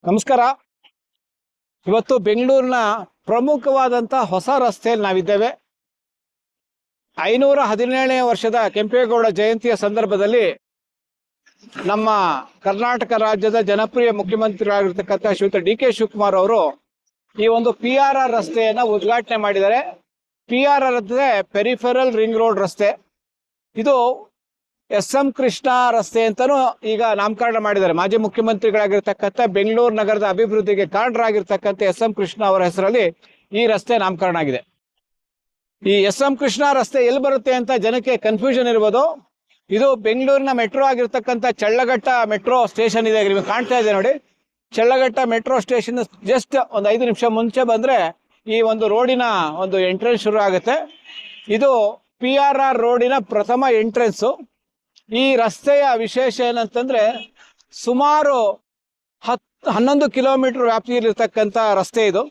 ನಮಸ್ಕಾರ. ಇವತ್ತು ಬೆಂಗಳೂರಿನ ಪ್ರಮುಖವಾದಂಥ ಹೊಸ ರಸ್ತೆಯಲ್ಲಿ ನಾವಿದ್ದೇವೆ. 517ನೇ ವರ್ಷದ ಕೆಂಪೇಗೌಡ ಜಯಂತಿಯ ಸಂದರ್ಭದಲ್ಲಿ ನಮ್ಮ ಕರ್ನಾಟಕ ರಾಜ್ಯದ ಜನಪ್ರಿಯ ಮುಖ್ಯಮಂತ್ರಿಗಳಾಗಿರ್ತಕ್ಕಂಥ ಶ್ರೀಯುತ ಡಿ.ಕೆ. ಶಿವಕುಮಾರ್ ಅವರು ಈ ಒಂದು PRR ರಸ್ತೆಯನ್ನು ಉದ್ಘಾಟನೆ ಮಾಡಿದ್ದಾರೆ. PRR ಅಂದರೆ ಪೆರಿಫೆರಲ್ ರಿಂಗ್ ರೋಡ್ ರಸ್ತೆ. ಇದು SM ಕೃಷ್ಣ ರಸ್ತೆ ಅಂತಲೂ ಈಗ ನಾಮಕರಣ ಮಾಡಿದ್ದಾರೆ. ಮಾಜಿ ಮುಖ್ಯಮಂತ್ರಿಗಳಾಗಿರ್ತಕ್ಕಂಥ ಬೆಂಗಳೂರು ನಗರದ ಅಭಿವೃದ್ಧಿಗೆ ಕಾರಣರಾಗಿರ್ತಕ್ಕಂಥ SM ಕೃಷ್ಣ ಅವರ ಹೆಸರಲ್ಲಿ ಈ ರಸ್ತೆ ನಾಮಕರಣ ಆಗಿದೆ. ಈ SM ಕೃಷ್ಣ ರಸ್ತೆ ಎಲ್ಲಿ ಬರುತ್ತೆ ಅಂತ ಜನಕ್ಕೆ ಕನ್ಫ್ಯೂಷನ್ ಇರ್ಬೋದು. ಇದು ಬೆಂಗಳೂರಿನ ಮೆಟ್ರೋ ಆಗಿರ್ತಕ್ಕಂಥ ಚಳ್ಳಘಟ್ಟ ಮೆಟ್ರೋ ಸ್ಟೇಷನ್ ಇದೆ, ನಿಮಗೆ ಕಾಣ್ತಾ ಇದೆ ನೋಡಿ. ಚಳ್ಳಘಟ್ಟ ಮೆಟ್ರೋ ಸ್ಟೇಷನ್ ಜಸ್ಟ್ ಒಂದು 5 ನಿಮಿಷ ಮುಂಚೆ ಬಂದರೆ ಈ ಒಂದು ರೋಡಿನ ಒಂದು ಎಂಟ್ರೆನ್ಸ್ ಶುರು ಆಗುತ್ತೆ. ಇದು PRR ರೋಡಿನ ಪ್ರಥಮ ಎಂಟ್ರೆನ್ಸು. ಈ ರಸ್ತೆಯ ವಿಶೇಷ ಏನಂತಂದ್ರೆ ಸುಮಾರು 11 ಕಿಲೋಮೀಟರ್ ವ್ಯಾಪ್ತಿಯಲ್ಲಿರ್ತಕ್ಕಂಥ ರಸ್ತೆ ಇದು.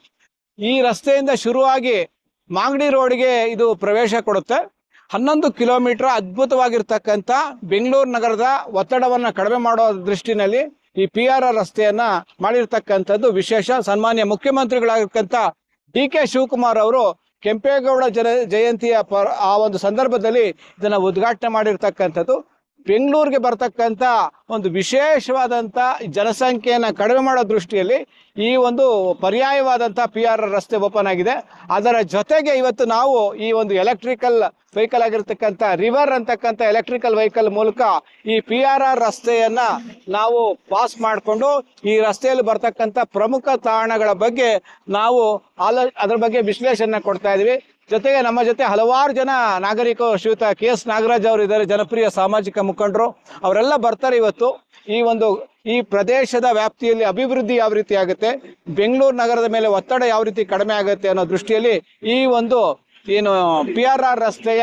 ಈ ರಸ್ತೆಯಿಂದ ಶುರುವಾಗಿ ಮಾಗಡಿ ರೋಡ್ಗೆ ಇದು ಪ್ರವೇಶ ಕೊಡುತ್ತೆ. 11 ಕಿಲೋಮೀಟರ್ ಅದ್ಭುತವಾಗಿರ್ತಕ್ಕಂಥ ಬೆಂಗಳೂರು ನಗರದ ಒತ್ತಡವನ್ನು ಕಡಿಮೆ ಮಾಡೋ ದೃಷ್ಟಿನಲ್ಲಿ ಈ PRR ರಸ್ತೆಯನ್ನ ಮಾಡಿರ್ತಕ್ಕಂಥದ್ದು ವಿಶೇಷ. ಸನ್ಮಾನ್ಯ ಮುಖ್ಯಮಂತ್ರಿಗಳಾಗಿರ್ತಕ್ಕಂಥ ಡಿ.ಕೆ. ಶಿವಕುಮಾರ್ ಅವರು ಕೆಂಪೇಗೌಡ ಜಯಂತಿಯ ಆ ಒಂದು ಸಂದರ್ಭದಲ್ಲಿ ಇದನ್ನ ಉದ್ಘಾಟನೆ ಮಾಡಿರ್ತಕ್ಕಂಥದ್ದು. ಬೆಂಗಳೂರಿಗೆ ಬರ್ತಕ್ಕಂಥ ಒಂದು ವಿಶೇಷವಾದಂಥ ಜನಸಂಖ್ಯೆಯನ್ನು ಕಡಿಮೆ ಮಾಡೋ ದೃಷ್ಟಿಯಲ್ಲಿ ಈ ಒಂದು ಪರ್ಯಾಯವಾದಂಥ PRR ರಸ್ತೆ ಓಪನ್ ಆಗಿದೆ. ಅದರ ಜೊತೆಗೆ ಇವತ್ತು ನಾವು ಈ ಒಂದು ಎಲೆಕ್ಟ್ರಿಕಲ್ ವೆಹಿಕಲ್ ಆಗಿರ್ತಕ್ಕಂಥ ರಿವರ್ ಅಂತಕ್ಕಂಥ ಎಲೆಕ್ಟ್ರಿಕಲ್ ವೆಹಿಕಲ್ ಮೂಲಕ ಈ PRR ರಸ್ತೆಯನ್ನ ನಾವು ಪಾಸ್ ಮಾಡಿಕೊಂಡು ಈ ರಸ್ತೆಯಲ್ಲಿ ಬರ್ತಕ್ಕಂಥ ಪ್ರಮುಖ ತಾಣಗಳ ಬಗ್ಗೆ ನಾವು ಅದರ ಬಗ್ಗೆ ವಿಶ್ಲೇಷಣೆ ಕೊಡ್ತಾ ಇದೀವಿ. ಜೊತೆಗೆ ನಮ್ಮ ಜೊತೆ ಹಲವಾರು ಜನ ನಾಗರಿಕರು, ಶ್ರೀಯುತ KS ನಾಗರಾಜ್ ಅವರು ಇದ್ದಾರೆ, ಜನಪ್ರಿಯ ಸಾಮಾಜಿಕ ಮುಖಂಡರು. ಅವರೆಲ್ಲ ಬರ್ತಾರೆ ಇವತ್ತು. ಈ ಪ್ರದೇಶದ ವ್ಯಾಪ್ತಿಯಲ್ಲಿ ಅಭಿವೃದ್ಧಿ ಯಾವ ರೀತಿ ಆಗುತ್ತೆ, ಬೆಂಗಳೂರು ನಗರದ ಮೇಲೆ ಒತ್ತಡ ಯಾವ ರೀತಿ ಕಡಿಮೆ ಆಗುತ್ತೆ ಅನ್ನೋ ದೃಷ್ಟಿಯಲ್ಲಿ ಈ ಒಂದು ಏನು PRR ರಸ್ತೆಯ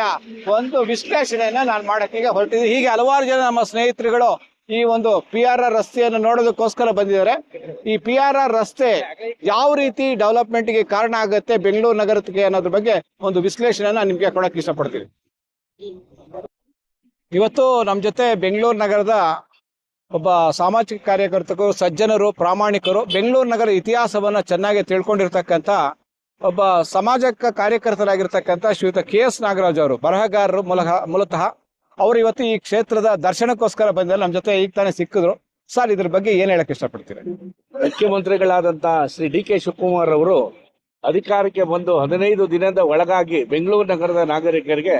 ಒಂದು ವಿಶ್ಲೇಷಣೆಯನ್ನ ನಾನು ಮಾಡಕ್ಕೆ ಹೊರಟಿದ್ದೀನಿ. ಹೀಗೆ ಹಲವಾರು ಜನ ನಮ್ಮ ಸ್ನೇಹಿತರುಗಳು ಈ ಒಂದು PRR ರಸ್ತೆಯನ್ನು ನೋಡೋದಕ್ಕೋಸ್ಕರ ಬಂದಿದ್ದಾರೆ. ಈ PRR ರಸ್ತೆ ಯಾವ ರೀತಿ ಡೆವಲಪ್ಮೆಂಟ್ಗೆ ಕಾರಣ ಆಗುತ್ತೆ ಬೆಂಗಳೂರು ನಗರಕ್ಕೆ ಅನ್ನೋದ್ರ ಬಗ್ಗೆ ಒಂದು ವಿಶ್ಲೇಷಣೆಯನ್ನ ನಿಮ್ಗೆ ಕೊಡಕ್ಕೆ ಇಷ್ಟಪಡ್ತೀನಿ. ಇವತ್ತು ನಮ್ಮ ಜೊತೆ ಬೆಂಗಳೂರು ನಗರದ ಒಬ್ಬ ಸಾಮಾಜಿಕ ಕಾರ್ಯಕರ್ತರು, ಸಜ್ಜನರು, ಪ್ರಾಮಾಣಿಕರು, ಬೆಂಗಳೂರು ನಗರ ಇತಿಹಾಸವನ್ನ ಚೆನ್ನಾಗಿ ತಿಳ್ಕೊಂಡಿರ್ತಕ್ಕಂಥ ಒಬ್ಬ ಸಮಾಜ ಕಾರ್ಯಕರ್ತರಾಗಿರ್ತಕ್ಕಂಥ ಶ್ರೀಯುತ KS ನಾಗರಾಜ್ ಅವರು, ಬರಹಗಾರರು ಮೂಲತಃ. ಅವರು ಇವತ್ತು ಈ ಕ್ಷೇತ್ರದ ದರ್ಶನಕ್ಕೋಸ್ಕರ ಬಂದರೆ ನಮ್ಮ ಜೊತೆ ಈಗ ತಾನೇ ಸಿಕ್ಕಿದ್ರು. ಸರ್, ಇದ್ರ ಬಗ್ಗೆ ಏನ್ ಹೇಳಕ್ ಇಷ್ಟಪಡ್ತೀರಿ? ಮುಖ್ಯಮಂತ್ರಿಗಳಾದಂತ ಶ್ರೀ ಡಿ.ಕೆ. ಶಿವಕುಮಾರ್ ಅವರು ಅಧಿಕಾರಕ್ಕೆ ಬಂದು 15 ದಿನದ ಒಳಗಾಗಿ ಬೆಂಗಳೂರು ನಗರದ ನಾಗರಿಕರಿಗೆ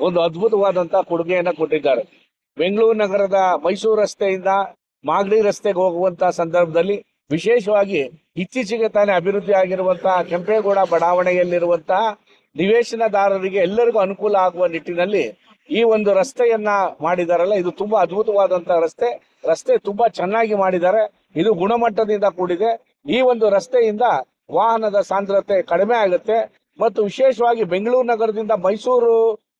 ಒಂದು ಅದ್ಭುತವಾದಂತ ಕೊಡುಗೆಯನ್ನ ಕೊಟ್ಟಿದ್ದಾರೆ. ಬೆಂಗಳೂರು ನಗರದ ಮೈಸೂರು ರಸ್ತೆಯಿಂದ ಮಾಗಡಿ ರಸ್ತೆಗೆ ಹೋಗುವಂತ ಸಂದರ್ಭದಲ್ಲಿ ವಿಶೇಷವಾಗಿ ಇತ್ತೀಚೆಗೆ ತಾನೇ ಅಭಿವೃದ್ಧಿ ಆಗಿರುವಂತಹ ಕೆಂಪೇಗೌಡ ಬಡಾವಣೆಯಲ್ಲಿರುವಂತಹ ನಿವೇಶನದಾರರಿಗೆ ಎಲ್ಲರಿಗೂ ಅನುಕೂಲ ಆಗುವ ನಿಟ್ಟಿನಲ್ಲಿ ಈ ಒಂದು ರಸ್ತೆಯನ್ನ ಮಾಡಿದಾರಲ್ಲ, ಇದು ತುಂಬಾ ಅದ್ಭುತವಾದಂತಹ ರಸ್ತೆ ತುಂಬಾ ಚೆನ್ನಾಗಿ ಮಾಡಿದ್ದಾರೆ. ಇದು ಗುಣಮಟ್ಟದಿಂದ ಕೂಡಿದೆ. ಈ ಒಂದು ರಸ್ತೆಯಿಂದ ವಾಹನದ ಸಾಂದ್ರತೆ ಕಡಿಮೆ ಆಗುತ್ತೆ ಮತ್ತು ವಿಶೇಷವಾಗಿ ಬೆಂಗಳೂರು ನಗರದಿಂದ ಮೈಸೂರು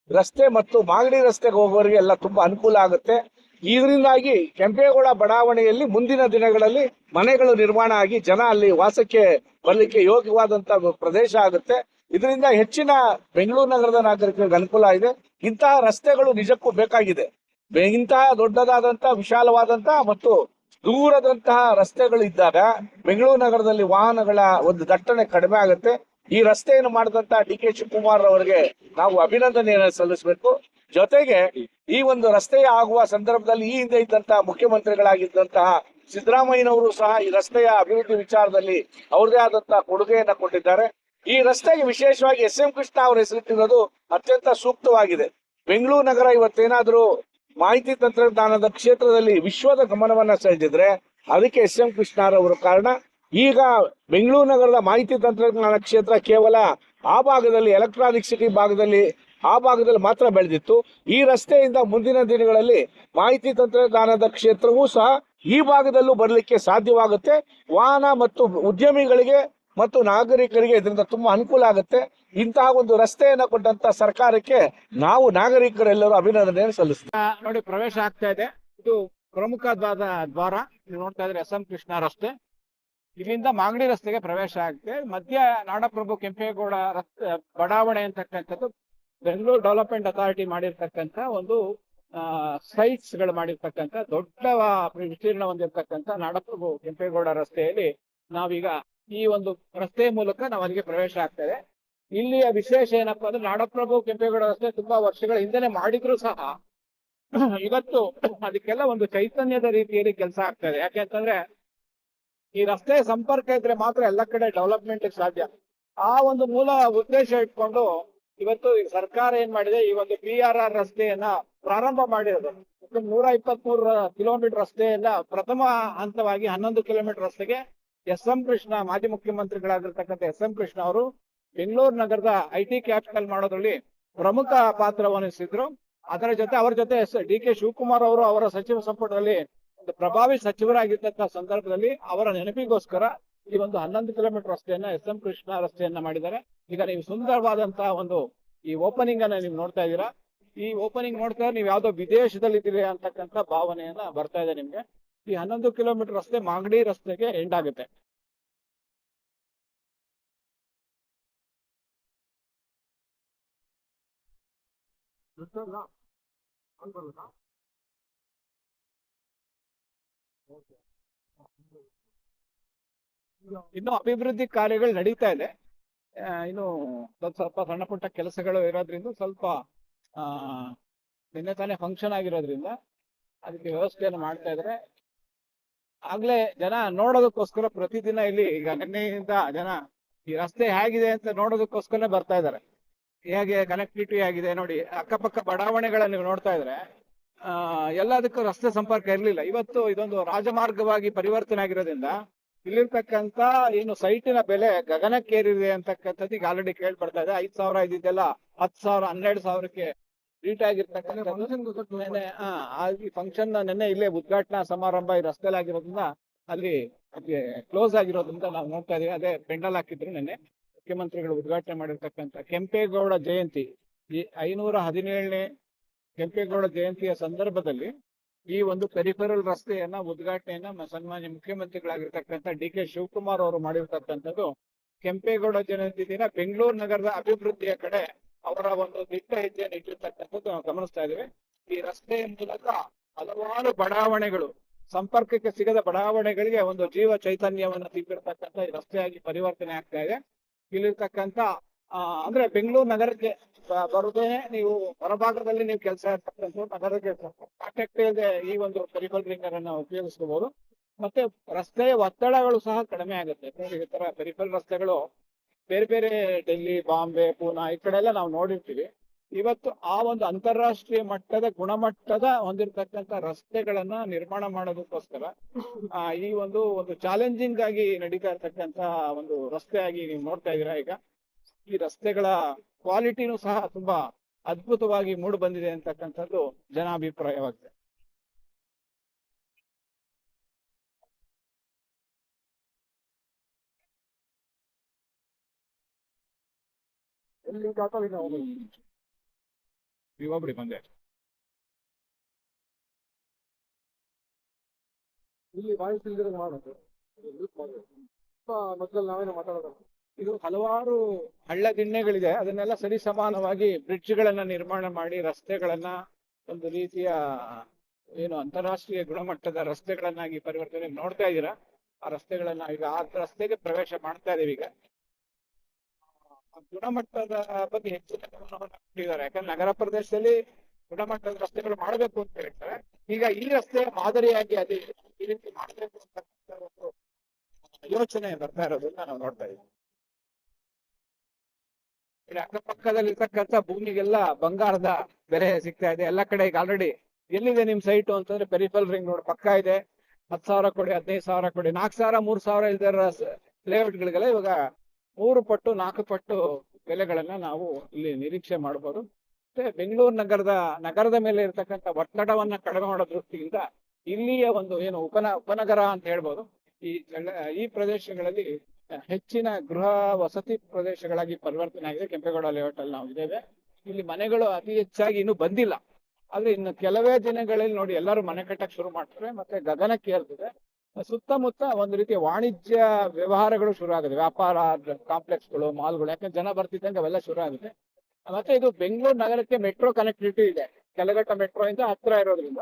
ರಸ್ತೆ ಮತ್ತು ಮಾಗಡಿ ರಸ್ತೆಗೆ ಹೋಗೋರಿಗೆ ಎಲ್ಲ ತುಂಬಾ ಅನುಕೂಲ ಆಗುತ್ತೆ. ಇದರಿಂದಾಗಿ ಕೆಂಪೇಗೌಡ ಬಡಾವಣೆಯಲ್ಲಿ ಮುಂದಿನ ದಿನಗಳಲ್ಲಿ ಮನೆಗಳು ನಿರ್ಮಾಣ ಆಗಿ ಜನ ಅಲ್ಲಿ ವಾಸಕ್ಕೆ ಬರಲಿಕ್ಕೆ ಯೋಗ್ಯವಾದಂತ ಪ್ರದೇಶ ಆಗುತ್ತೆ. ಇದರಿಂದ ಹೆಚ್ಚಿನ ಬೆಂಗಳೂರು ನಗರದ ನಾಗರಿಕರಿಗೆ ಅನುಕೂಲ ಇದೆ. ಇಂತಹ ರಸ್ತೆಗಳು ನಿಜಕ್ಕೂ ಬೇಕಾಗಿದೆ. ಇಂತಹ ದೊಡ್ಡದಾದಂತ ವಿಶಾಲವಾದಂತಹ ಮತ್ತು ದೂರದಂತಹ ರಸ್ತೆಗಳು ಇದ್ದಾಗ ಬೆಂಗಳೂರು ನಗರದಲ್ಲಿ ವಾಹನಗಳ ಒಂದು ದಟ್ಟಣೆ ಕಡಿಮೆ ಆಗುತ್ತೆ. ಈ ರಸ್ತೆಯನ್ನು ಮಾಡಿದಂತ ಡಿ.ಕೆ. ಶಿವಕುಮಾರ್ ಅವರಿಗೆ ನಾವು ಅಭಿನಂದನೆಯನ್ನು ಸಲ್ಲಿಸಬೇಕು. ಜೊತೆಗೆ ಈ ಒಂದು ರಸ್ತೆಯ ಆಗುವ ಸಂದರ್ಭದಲ್ಲಿ ಈ ಹಿಂದೆ ಇದ್ದಂತಹ ಮುಖ್ಯಮಂತ್ರಿಗಳಾಗಿದ್ದಂತಹ ಸಿದ್ದರಾಮಯ್ಯನವರು ಸಹ ಈ ರಸ್ತೆಯ ಅಭಿವೃದ್ಧಿ ವಿಚಾರದಲ್ಲಿ ಅವ್ರದೇ ಆದಂತಹ ಕೊಡುಗೆಯನ್ನ ಕೊಟ್ಟಿದ್ದಾರೆ. ಈ ರಸ್ತೆಗೆ ವಿಶೇಷವಾಗಿ SM ಕೃಷ್ಣ ಅವರ ಹೆಸರಿಟ್ಟಿರೋದು ಅತ್ಯಂತ ಸೂಕ್ತವಾಗಿದೆ. ಬೆಂಗಳೂರು ನಗರ ಇವತ್ತೇನಾದ್ರೂ ಮಾಹಿತಿ ತಂತ್ರಜ್ಞಾನದ ಕ್ಷೇತ್ರದಲ್ಲಿ ವಿಶ್ವದ ಗಮನವನ್ನ ಸೆಳೆದಿದ್ರೆ ಅದಕ್ಕೆ SM ಕೃಷ್ಣರವರು ಕಾರಣ. ಈಗ ಬೆಂಗಳೂರು ನಗರದ ಮಾಹಿತಿ ತಂತ್ರಜ್ಞಾನ ಕ್ಷೇತ್ರ ಕೇವಲ ಆ ಭಾಗದಲ್ಲಿ, ಎಲೆಕ್ಟ್ರಾನಿಕ್ ಸಿಟಿ ಭಾಗದಲ್ಲಿ, ಆ ಭಾಗದಲ್ಲಿ ಮಾತ್ರ ಬೆಳೆದಿತ್ತು. ಈ ರಸ್ತೆಯಿಂದ ಮುಂದಿನ ದಿನಗಳಲ್ಲಿ ಮಾಹಿತಿ ತಂತ್ರಜ್ಞಾನದ ಕ್ಷೇತ್ರವೂ ಸಹ ಈ ಭಾಗದಲ್ಲೂ ಬರಲಿಕ್ಕೆ ಸಾಧ್ಯವಾಗುತ್ತೆ. ವಾಹನ ಮತ್ತು ಉದ್ಯಮಿಗಳಿಗೆ ಮತ್ತು ನಾಗರಿಕರಿಗೆ ಇದರಿಂದ ತುಂಬಾ ಅನುಕೂಲ ಆಗುತ್ತೆ. ಇಂತಹ ಒಂದು ರಸ್ತೆಯನ್ನು ಕೊಟ್ಟಂತ ಸರ್ಕಾರಕ್ಕೆ ನಾವು ನಾಗರಿಕರೆಲ್ಲರೂ ಅಭಿನಂದನೆಯನ್ನು ಸಲ್ಲಿಸ್ತೀವಿ. ನೋಡಿ, ಪ್ರವೇಶ ಆಗ್ತಾ ಇದೆ. ಇದು ಪ್ರಮುಖವಾದ ದ್ವಾರ. ನೀವು ನೋಡ್ತಾ ಇದ್ರೆ SM ಕೃಷ್ಣ ರಸ್ತೆ. ಇಲ್ಲಿಂದ ಮಾಗಡಿ ರಸ್ತೆಗೆ ಪ್ರವೇಶ ಆಗುತ್ತೆ. ಮಧ್ಯ ನಾಡಪ್ರಭು ಕೆಂಪೇಗೌಡ ರಸ್ತೆ ಬಡಾವಣೆ ಅಂತಕ್ಕಂಥದ್ದು ಬೆಂಗಳೂರು ಡೆವಲಪ್ಮೆಂಟ್ ಅಥಾರಿಟಿ ಮಾಡಿರ್ತಕ್ಕಂಥ ಒಂದು ಸೈಟ್ಸ್ ಗಳು ಮಾಡಿರ್ತಕ್ಕಂಥ ದೊಡ್ಡ ವಿಸ್ತೀರ್ಣ ಹೊಂದಿರತಕ್ಕಂಥ ನಾಡಪ್ರಭು ಕೆಂಪೇಗೌಡ ರಸ್ತೆಯಲ್ಲಿ ನಾವೀಗ ಈ ಒಂದು ರಸ್ತೆ ಮೂಲಕ ನಾವು ಅಲ್ಲಿಗೆ ಪ್ರವೇಶ ಆಗ್ತೇವೆ. ಇಲ್ಲಿಯ ವಿಶೇಷ ಏನಪ್ಪಾ ಅಂದ್ರೆ ನಾಡಪ್ರಭು ಕೆಂಪೇಗೌಡ ರಸ್ತೆ ತುಂಬಾ ವರ್ಷಗಳ ಹಿಂದೆನೆ ಮಾಡಿದ್ರು ಸಹ ಇವತ್ತು ಅದಕ್ಕೆಲ್ಲ ಒಂದು ಚೈತನ್ಯದ ರೀತಿಯಲ್ಲಿ ಕೆಲಸ ಆಗ್ತಾ ಇದೆ. ಯಾಕೆಂತಂದ್ರೆ ಈ ರಸ್ತೆ ಸಂಪರ್ಕ ಇದ್ರೆ ಮಾತ್ರ ಎಲ್ಲ ಕಡೆ ಡೆವಲಪ್ಮೆಂಟ್ ಸಾಧ್ಯ. ಆ ಒಂದು ಮೂಲ ಉದ್ದೇಶ ಇಟ್ಕೊಂಡು ಇವತ್ತು ಈ ಸರ್ಕಾರ ಏನ್ ಮಾಡಿದೆ, ಈ ಒಂದು PRR ರಸ್ತೆಯನ್ನ ಪ್ರಾರಂಭ ಮಾಡಿರೋದು. 123 ಕಿಲೋಮೀಟರ್ ರಸ್ತೆಯನ್ನ ಪ್ರಥಮ ಹಂತವಾಗಿ 11 ಕಿಲೋಮೀಟರ್ ರಸ್ತೆಗೆ ಎಸ್.ಎಂ. ಕೃಷ್ಣ, ಮಾಜಿ ಮುಖ್ಯಮಂತ್ರಿಗಳಾಗಿರ್ತಕ್ಕಂಥ ಎಸ್.ಎಂ. ಕೃಷ್ಣ ಅವರು ಬೆಂಗಳೂರು ನಗರದ IT ಕ್ಯಾಪಿಟಲ್ ಮಾಡೋದ್ರಲ್ಲಿ ಪ್ರಮುಖ ಪಾತ್ರ ವಹಿಸಿದ್ರು. ಅದರ ಜೊತೆ ಅವರ ಜೊತೆ DK ಶಿವಕುಮಾರ್ ಅವರು ಅವರ ಸಚಿವ ಸಂಪುಟದಲ್ಲಿ ಒಂದು ಪ್ರಭಾವಿ ಸಚಿವರಾಗಿದ್ದಂತಹ ಸಂದರ್ಭದಲ್ಲಿ ಅವರ ನೆನಪಿಗೋಸ್ಕರ ಈ ಒಂದು 11 ಕಿಲೋಮೀಟರ್ ರಸ್ತೆಯನ್ನ ಎಸ್.ಎಂ. ಕೃಷ್ಣ ರಸ್ತೆಯನ್ನ ಮಾಡಿದ್ದಾರೆ. ಈಗ ನೀವು ಸುಂದರವಾದಂತಹ ಒಂದು ಈ ಓಪನಿಂಗ್ ಅನ್ನ ನೀವು ನೋಡ್ತಾ ಇದ್ದೀರಾ. ಈ ಓಪನಿಂಗ್ ನೋಡ್ತಾ ನೀವು ಯಾವ್ದೋ ವಿದೇಶದಲ್ಲಿ ಇದ್ದೀರಿ ಅಂತಕ್ಕಂಥ ಭಾವನೆಯನ್ನ ಬರ್ತಾ ಇದೆ ನಿಮ್ಗೆ. ಈ 11 ಕಿಲೋಮೀಟರ್ ರಸ್ತೆ ಮಾಗಡಿ ರಸ್ತೆಗೆ ಎಂಡ್ ಆಗುತ್ತೆ. ಇನ್ನು ಅಭಿವೃದ್ಧಿ ಕಾರ್ಯಗಳು ನಡೀತಾ ಇದೆ. ಇನ್ನು ಸ್ವಲ್ಪ ಸಣ್ಣ ಪುಟ್ಟ ಕೆಲಸಗಳು ಇರೋದ್ರಿಂದ ಸ್ವಲ್ಪ ನಿನ್ನೆ ತಾನೇ ಫಂಕ್ಷನ್ ಆಗಿರೋದ್ರಿಂದ ಅದಕ್ಕೆ ವ್ಯವಸ್ಥೆಯನ್ನು ಮಾಡ್ತಾ ಇದ್ರೆ. ಆಗ್ಲೇ ಜನ ನೋಡೋದಕ್ಕೋಸ್ಕರ ಪ್ರತಿದಿನ ಇಲ್ಲಿ ಈಗ ನಿನ್ನೆಯಿಂದ ಜನ ಈ ರಸ್ತೆ ಹೇಗಿದೆ ಅಂತ ನೋಡೋದಕ್ಕೋಸ್ಕರ ಬರ್ತಾ ಇದ್ದಾರೆ. ಹೇಗೆ ಕನೆಕ್ಟಿವಿಟಿ ಆಗಿದೆ ನೋಡಿ. ಅಕ್ಕಪಕ್ಕ ಬಡಾವಣೆಗಳನ್ನ ನೀವು ನೋಡ್ತಾ ಇದ್ರೆ ಎಲ್ಲದಕ್ಕೂ ರಸ್ತೆ ಸಂಪರ್ಕ ಇರ್ಲಿಲ್ಲ. ಇವತ್ತು ಇದೊಂದು ರಾಜಮಾರ್ಗವಾಗಿ ಪರಿವರ್ತನೆ ಆಗಿರೋದ್ರಿಂದ ಇಲ್ಲಿರ್ತಕ್ಕಂಥ ಏನು ಸೈಟಿನ ಬೆಲೆ ಗಗನಕ್ಕೇರಿದೆ ಅಂತಕ್ಕಂಥದ್ದು ಈಗ ಆಲ್ರೆಡಿ ಕೇಳ್ಪಡ್ತಾ ಇದೆ. 5,000 ಇದ್ದಿದ್ದೆಲ್ಲ 10,000, 12,000ಕ್ಕೆ ರೀಟ್ ಆಗಿರ್ತಕ್ಕಂಥ ಈ ಫಂಕ್ಷನ್ ನೆನ್ನೆ ಇಲ್ಲೇ ಉದ್ಘಾಟನಾ ಸಮಾರಂಭ ಈ ರಸ್ತೆಯಲ್ಲಿ ಆಗಿರೋದ್ರಿಂದ ಅಲ್ಲಿ ಕ್ಲೋಸ್ ಆಗಿರೋದ್ರಿಂದ ನಾವು ನೋಡ್ತಾ ಇದೀವಿ. ಅದೇ ಪೆಂಡಲ್ ಹಾಕಿದ್ರು ನಿನ್ನೆ ಮುಖ್ಯಮಂತ್ರಿಗಳು ಉದ್ಘಾಟನೆ ಮಾಡಿರ್ತಕ್ಕಂಥ ಕೆಂಪೇಗೌಡ ಜಯಂತಿ, ಈ 517ನೇ ಕೆಂಪೇಗೌಡ ಜಯಂತಿಯ ಸಂದರ್ಭದಲ್ಲಿ ಈ ಒಂದು ಪೆರಿಫೆರಲ್ ರಸ್ತೆಯನ್ನ ಉದ್ಘಾಟನೆಯನ್ನ ಸನ್ಮಾನ್ಯ ಮುಖ್ಯಮಂತ್ರಿಗಳಾಗಿರ್ತಕ್ಕಂಥ DK ಶಿವಕುಮಾರ್ ಅವರು ಮಾಡಿರ್ತಕ್ಕಂಥದ್ದು. ಕೆಂಪೇಗೌಡ ಜಯಂತಿ ದಿನ ಬೆಂಗಳೂರು ನಗರದ ಅಭಿವೃದ್ಧಿಯ ಕಡೆ ಅವರ ಒಂದು ದಿಟ್ಟ ಹೆಜ್ಜೆಯನ್ನು ಇಟ್ಟಿರ್ತಕ್ಕಂಥದ್ದು ನಾವು ಗಮನಿಸ್ತಾ ಇದ್ದೇವೆ. ಈ ರಸ್ತೆಯ ಮೂಲಕ ಹಲವಾರು ಬಡಾವಣೆಗಳು, ಸಂಪರ್ಕಕ್ಕೆ ಸಿಗದ ಬಡಾವಣೆಗಳಿಗೆ ಒಂದು ಜೀವ ಚೈತನ್ಯವನ್ನು ತುಂಬಿರ್ತಕ್ಕಂಥ ಈ ರಸ್ತೆಯಾಗಿ ಪರಿವರ್ತನೆ ಆಗ್ತಾ ಇದೆ. ಇಲ್ಲಿರ್ತಕ್ಕಂಥ ಅಂದ್ರೆ ಬೆಂಗಳೂರು ನಗರಕ್ಕೆ ಬರುದೇನೆ ನೀವು ಹೊರಭಾಗದಲ್ಲಿ ನೀವು ಕೆಲಸ ಇರ್ತಕ್ಕಂಥ ನಗರಕ್ಕೆ ಕಾಂಟ್ಯಾಕ್ಟ್ ಇಲ್ಲದೆ ಈ ಒಂದು ಪೆರಿಫೆರಲ್ ರಿಂಗ್ ಅನ್ನು ಉಪಯೋಗಿಸಬಹುದು. ಮತ್ತೆ ರಸ್ತೆಯ ಒತ್ತಡಗಳು ಸಹ ಕಡಿಮೆ ಆಗುತ್ತೆ. ಈ ತರ ಪೆರಿಫೆರಲ್ ರಸ್ತೆಗಳು ಬೇರೆ ಬೇರೆ ಡೆಲ್ಲಿ, ಬಾಂಬೆ, ಪೂನಾ ಈ ಕಡೆ ಎಲ್ಲ ನಾವು ನೋಡಿರ್ತೀವಿ. ಇವತ್ತು ಆ ಒಂದು ಅಂತಾರಾಷ್ಟ್ರೀಯ ಮಟ್ಟದ ಗುಣಮಟ್ಟದ ಹೊಂದಿರತಕ್ಕಂಥ ರಸ್ತೆಗಳನ್ನ ನಿರ್ಮಾಣ ಮಾಡೋದಕ್ಕೋಸ್ಕರ ಈ ಒಂದು ಚಾಲೆಂಜಿಂಗ್ ಆಗಿ ನಡೀತಾ ಇರ್ತಕ್ಕಂಥ ಒಂದು ರಸ್ತೆ ಆಗಿ ನೀವು ನೋಡ್ತಾ ಇದ್ದೀರಾ. ಈಗ ಈ ರಸ್ತೆಗಳ ಕ್ವಾಲಿಟಿನೂ ಸಹ ತುಂಬಾ ಅದ್ಭುತವಾಗಿ ಮೂಡಿ ಬಂದಿದೆ ಅಂತಕ್ಕಂಥದ್ದು ಜನಾಭಿಪ್ರಾಯವಾಗಿದೆ. ಒಬ್ಬರಿ ಬಂದೆ ಇಲ್ಲಿ ವಾಯ್ಸ್ ಇಲ್ದಿರ ಮಾಡೋದು ಮೊದಲು ನಾವೇನು ಮಾತಾಡೋದು. ಇದು ಹಲವಾರು ಹಳ್ಳ ದಿಣ್ಣೆಗಳಿದೆ, ಅದನ್ನೆಲ್ಲ ಸರಿ ಸಮಾನವಾಗಿ ಬ್ರಿಡ್ಜ್ ಗಳನ್ನ ನಿರ್ಮಾಣ ಮಾಡಿ ರಸ್ತೆಗಳನ್ನ ಒಂದು ರೀತಿಯ ಏನು ಅಂತಾರಾಷ್ಟ್ರೀಯ ಗುಣಮಟ್ಟದ ರಸ್ತೆಗಳನ್ನಾಗಿ ಪರಿವರ್ತನೆ ನೋಡ್ತಾ ಇದ್ದೀರಾ. ಆ ರಸ್ತೆಗಳನ್ನ ಈಗ ಆ ರಸ್ತೆಗೆ ಪ್ರವೇಶ ಮಾಡ್ತಾ ಇದೀವಿ. ಈಗ ಗುಣಮಟ್ಟದ ಬಗ್ಗೆ ಹೆಚ್ಚಿನ ಗಮನವನ್ನು ಕೊಟ್ಟಿದ್ದಾರೆ. ಯಾಕಂದ್ರೆ ನಗರ ಪ್ರದೇಶದಲ್ಲಿ ಗುಣಮಟ್ಟದ ರಸ್ತೆಗಳು ಮಾಡಬೇಕು ಅಂತ ಹೇಳ್ತಾರೆ. ಈಗ ಈ ರಸ್ತೆ ಮಾದರಿಯಾಗಿ ಅದೇ ಈ ರೀತಿ ಮಾಡಬೇಕು ಅಂತ ಒಂದು ಯೋಚನೆ ಬರ್ತಾ ಇರೋದನ್ನ ನಾವು ನೋಡ್ತಾ ಇದ್ದೀವಿ. ಇಲ್ಲಿ ಅಕ್ಕಪಕ್ಕದಲ್ಲಿ ಇರ್ತಕ್ಕಂಥ ಭೂಮಿಗೆಲ್ಲ ಬಂಗಾರದ ಬೆಲೆ ಸಿಗ್ತಾ ಇದೆ. ಎಲ್ಲ ಕಡೆ ಈಗ ಆಲ್ರೆಡಿ ಎಲ್ಲಿದೆ ನಿಮ್ ಸೈಟು ಅಂತಂದ್ರೆ ಪೆರಿಫೆರಲ್ ರಿಂಗ್ ರೋಡ್ ಪಕ್ಕ ಇದೆ. 10,000 ಕೊಡಿ, 15,000 ಕೊಡಿ, 4,000, 3,000 ಇಲ್ದಿರೋ ಲೇಔಟ್ಗಳಿಗೆಲ್ಲ ಇವಾಗ 3 ಪಟ್ಟು 4 ಪಟ್ಟು ಬೆಲೆಗಳನ್ನ ನಾವು ಇಲ್ಲಿ ನಿರೀಕ್ಷೆ ಮಾಡಬಹುದು. ಮತ್ತೆ ಬೆಂಗಳೂರು ನಗರದ ಮೇಲೆ ಇರ್ತಕ್ಕಂಥ ಒತ್ತಡವನ್ನ ಕಡಿಮೆ ಮಾಡೋ ದೃಷ್ಟಿಯಿಂದ ಇಲ್ಲಿಯ ಒಂದು ಏನು ಉಪನಗರ ಅಂತ ಹೇಳ್ಬೋದು. ಈ ಪ್ರದೇಶಗಳಲ್ಲಿ ಹೆಚ್ಚಿನ ಗೃಹ ವಸತಿ ಪ್ರದೇಶಗಳಾಗಿ ಪರಿವರ್ತನೆ ಆಗಿದೆ. ಕೆಂಪೇಗೌಡ ಲೇಔಟ್ ಅಲ್ಲಿ ನಾವು ಇದ್ದೇವೆ. ಇಲ್ಲಿ ಮನೆಗಳು ಅತಿ ಹೆಚ್ಚಾಗಿ ಇನ್ನೂ ಬಂದಿಲ್ಲ, ಆದ್ರೆ ಇನ್ನು ಕೆಲವೇ ದಿನಗಳಲ್ಲಿ ನೋಡಿ ಎಲ್ಲರೂ ಮನೆ ಕಟ್ಟಕ್ಕೆ ಶುರು ಮಾಡ್ತಾರೆ. ಮತ್ತೆ ಗಗನಕ್ಕೆ ಏರ್ತಿದೆ. ಸುತ್ತಮುತ್ತ ಒಂದು ರೀತಿಯ ವಾಣಿಜ್ಯ ವ್ಯವಹಾರಗಳು ಶುರು ಆಗಿದೆ. ವ್ಯಾಪಾರ ಕಾಂಪ್ಲೆಕ್ಸ್ಗಳು, ಮಾಲ್ಗಳು, ಯಾಕಂದ್ರೆ ಜನ ಬರ್ತಿದ್ದಂಗೆ ಅವೆಲ್ಲ ಶುರು ಆಗಿದೆ. ಮತ್ತೆ ಇದು ಬೆಂಗಳೂರು ನಗರಕ್ಕೆ ಮೆಟ್ರೋ ಕನೆಕ್ಟಿವಿಟಿ ಇದೆ. ಕೆಳಘಟ್ಟ ಮೆಟ್ರೋ ಇಂದ ಹತ್ರ ಇರೋದ್ರಿಂದ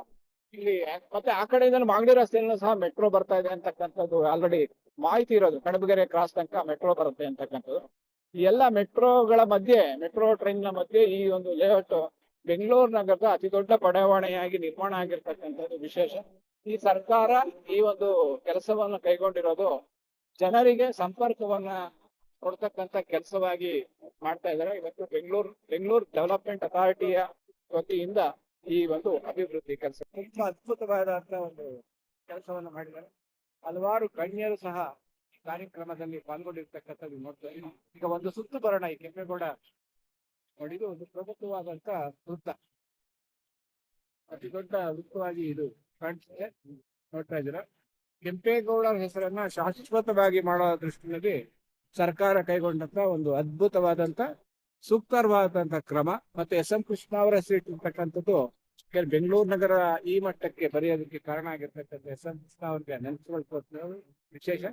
ಇಲ್ಲಿ ಮತ್ತೆ ಆ ಕಡೆಯಿಂದ ಮಾಗಡಿ ರಸ್ತೆಯಿಂದ ಸಹ ಮೆಟ್ರೋ ಬರ್ತಾ ಇದೆ ಅಂತಕ್ಕಂಥದ್ದು ಆಲ್ರೆಡಿ ಮಾಹಿತಿ ಇರೋದು. ಕಣಬಗೆರೆ ಕ್ರಾಸ್ ತನಕ ಮೆಟ್ರೋ ಬರುತ್ತೆ ಅಂತಕ್ಕಂಥದ್ದು. ಈ ಎಲ್ಲ ಮೆಟ್ರೋಗಳ ಮಧ್ಯೆ, ಮೆಟ್ರೋ ಟ್ರೈನ್ ನ ಮಧ್ಯೆ ಈ ಒಂದು ಲೇಔಟ್ ಬೆಂಗಳೂರು ನಗರದ ಅತಿ ದೊಡ್ಡ ಬಡಾವಣೆಯಾಗಿ ನಿರ್ಮಾಣ ಆಗಿರ್ತಕ್ಕಂಥದ್ದು ವಿಶೇಷ. ಈ ಸರ್ಕಾರ ಈ ಒಂದು ಕೆಲಸವನ್ನು ಕೈಗೊಂಡಿರೋದು ಜನರಿಗೆ ಸಂಪರ್ಕವನ್ನ ಕೊಡ್ತಕ್ಕಂಥ ಕೆಲಸವಾಗಿ ಮಾಡ್ತಾ ಇದ್ದಾರೆ. ಇವತ್ತು ಬೆಂಗಳೂರು ಡೆವಲಪ್ಮೆಂಟ್ ಅಥಾರಿಟಿಯ ವತಿಯಿಂದ ಈ ಒಂದು ಅಭಿವೃದ್ಧಿ ಕೆಲಸ ತುಂಬಾ ಅದ್ಭುತವಾದಂತಹ ಒಂದು ಕೆಲಸವನ್ನು ಮಾಡಿದ್ದಾರೆ. ಹಲವಾರು ಗಣ್ಯರು ಸಹ ಈ ಕಾರ್ಯಕ್ರಮದಲ್ಲಿ ಪಾಲ್ಗೊಂಡಿರ್ತಕ್ಕಂಥದ್ದು ನೋಡ್ತಾ ಇದ್ದೀವಿ. ಈಗ ಒಂದು ಸುತ್ತು ಬರೋಣ. ಈ ಕೆಂಪೇಗೌಡ ನೋಡಿದು ಒಂದು ಪ್ರಮುಖವಾದಂತ ವೃತ್ತ, ಅತಿ ದೊಡ್ಡ ವೃತ್ತವಾಗಿ ಇದು ಕಾಣಿಸುತ್ತೆ. ನೋಡ್ತಾ ಇದ್ದೀರಾ, ಕೆಂಪೇಗೌಡರ ಹೆಸರನ್ನ ಶಾಶ್ವತವಾಗಿ ಮಾಡೋ ದೃಷ್ಟಿಯಲ್ಲಿ ಸರ್ಕಾರ ಕೈಗೊಂಡಂತ ಒಂದು ಅದ್ಭುತವಾದಂತ ಸೂಕ್ತವಾದಂತ ಕ್ರಮ. ಮತ್ತೆ ಎಸ್.ಎಂ. ಕೃಷ್ಣ ಅವರ ಹೆಸರು ಇರ್ತಕ್ಕಂಥದ್ದು ಬೆಂಗಳೂರು ನಗರ ಈ ಮಟ್ಟಕ್ಕೆ ಬರೆಯೋದಕ್ಕೆ ಕಾರಣ ಆಗಿರ್ತಕ್ಕಂಥ ಎಸ್.ಎಂ. ಕೃಷ್ಣ ಅವರಿಗೆ ನೆನೆಸ್ಕೊಳ್ಬೋದು ವಿಶೇಷ.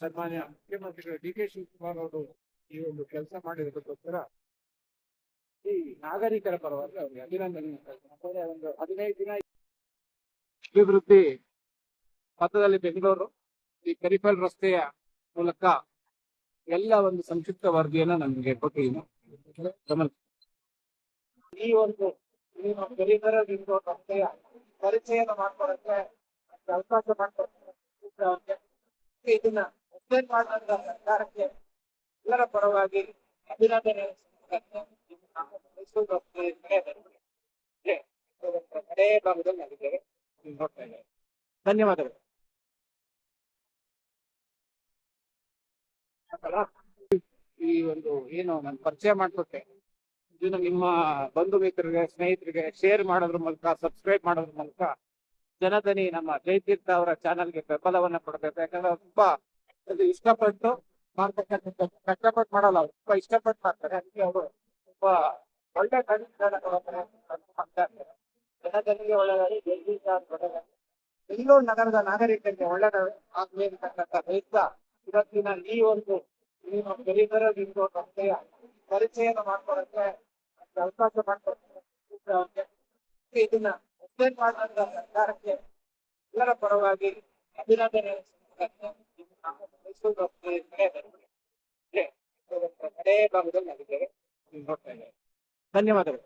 ಸನ್ಮಾನ್ಯ ಮುಖ್ಯಮಂತ್ರಿಗಳು ಡಿ.ಕೆ. ಶಿವಕುಮಾರ್ ಅವರು ಈ ಒಂದು ಕೆಲಸ ಮಾಡಿರೋದಕ್ಕೋಸ್ಕರ ಈ ನಾಗರಿಕರ ಪರವಾಗಿ ಅವರಿಗೆ ಅಭಿನಂದನೆ. ಒಂದು 15 ದಿನ ಅಭಿವೃದ್ಧಿ ಪಥದಲ್ಲಿ ಬೆಂಗಳೂರು ಈ ಪೆರಿಫೆರಲ್ ರಸ್ತೆಯ ಮೂಲಕ ಎಲ್ಲ ಒಂದು ಸಂಕ್ಷಿಪ್ತ ವರದಿಯನ್ನ ನಮಗೆ ಕೊಟ್ಟಿದ್ದೀನಿ. ಈ ಒಂದು ಪೆರಿಫೆರಲ್ ರಸ್ತೆಯ ಪರಿಚಯನ ಮಾಡ್ಕೊಳಕ್ಕೆ ಅವಕಾಶ ಮಾಡ್ಕೊಡ್ತಾರೆ. ಇದನ್ನ ಎಕ್ಸ್ಪ್ಲೇನ್ ಮಾಡಿದಂತ ಸರ್ಕಾರಕ್ಕೆ ಎಲ್ಲರ ಪರವಾಗಿ ಅಭಿನಂದನೆ. ಮೈಸೂರು ರಸ್ತೆ ಕಡೆ ಭಾಗದಲ್ಲಿ ನಾವಿದ್ದೇವೆ, ನೋಡ್ತಾ ಇದ್ದೇವೆ. ಧನ್ಯವಾದಗಳು. ಈ ಒಂದು ಏನು ನಾನು ಪರಿಚಯ ಮಾಡ್ಕೊಟ್ಟೆ, ಇದನ್ನು ನಿಮ್ಮ ಬಂಧು ಮಿತ್ರರಿಗೆ, ಸ್ನೇಹಿತರಿಗೆ ಶೇರ್ ಮಾಡೋದ್ರ ಮೂಲಕ, ಸಬ್ಸ್ಕ್ರೈಬ್ ಮಾಡೋದ್ರ ಮೂಲಕ ಜನಧನಿ ನಮ್ಮ ಜಯತೀರ್ಥ ಅವರ ಚಾನಲ್ಗೆ ಬೆಂಬಲವನ್ನ ಕೊಡಬೇಕು. ಯಾಕಂದ್ರೆ ಅವ್ರು ತುಂಬಾ ಇಷ್ಟಪಟ್ಟು ಮಾಡ್ತಕ್ಕಂಥ, ಕಷ್ಟಪಟ್ಟು ಮಾಡಲ್ಲ, ಅವ್ರು ತುಂಬಾ ಇಷ್ಟಪಟ್ಟು ಮಾಡ್ತಾರೆ. ಅದಕ್ಕೆ ಅವರು ತುಂಬಾ ಒಳ್ಳೆ ಜನಧನಿಗೆ ಒಳ್ಳೆದಾಗಿ, ಜಯತೀರ್ಥ ಒಳ್ಳೆದಾಗಿ, ಬೆಂಗಳೂರು ನಗರದ ನಾಗರಿಕರಿಗೆ ಒಳ್ಳೆದ ಆಗ್ಲಿ ಅಂತಕ್ಕಂಥ ಪ್ರಯತ್ನ ಇವತ್ತಿನ ಈ ಒಂದು ಪೆರಿಫೆರಲ್ ರಸ್ತೆಯ ಪರಿಚಯನ ಮಾಡ್ಕೊಳಕ್ಕೆ ಅವಕಾಶ ಮಾಡ್ಕೊಡ್ತಾರೆ. ಇದನ್ನ ಎಕ್ಸ್ಪ್ಲೇನ್ ಮಾಡಿದಂತ ಸರ್ಕಾರಕ್ಕೆ ಎಲ್ಲರ ಪರವಾಗಿ ಅಭಿನಂದನೆ. ಮೈಸೂರು ರಸ್ತೆ ಕಡೆ ಭಾಗದಲ್ಲಿ ನಾವಿದ್ದೇವೆ, ನೋಡ್ತಾ ಇದ್ದೇವೆ. ಧನ್ಯವಾದಗಳು.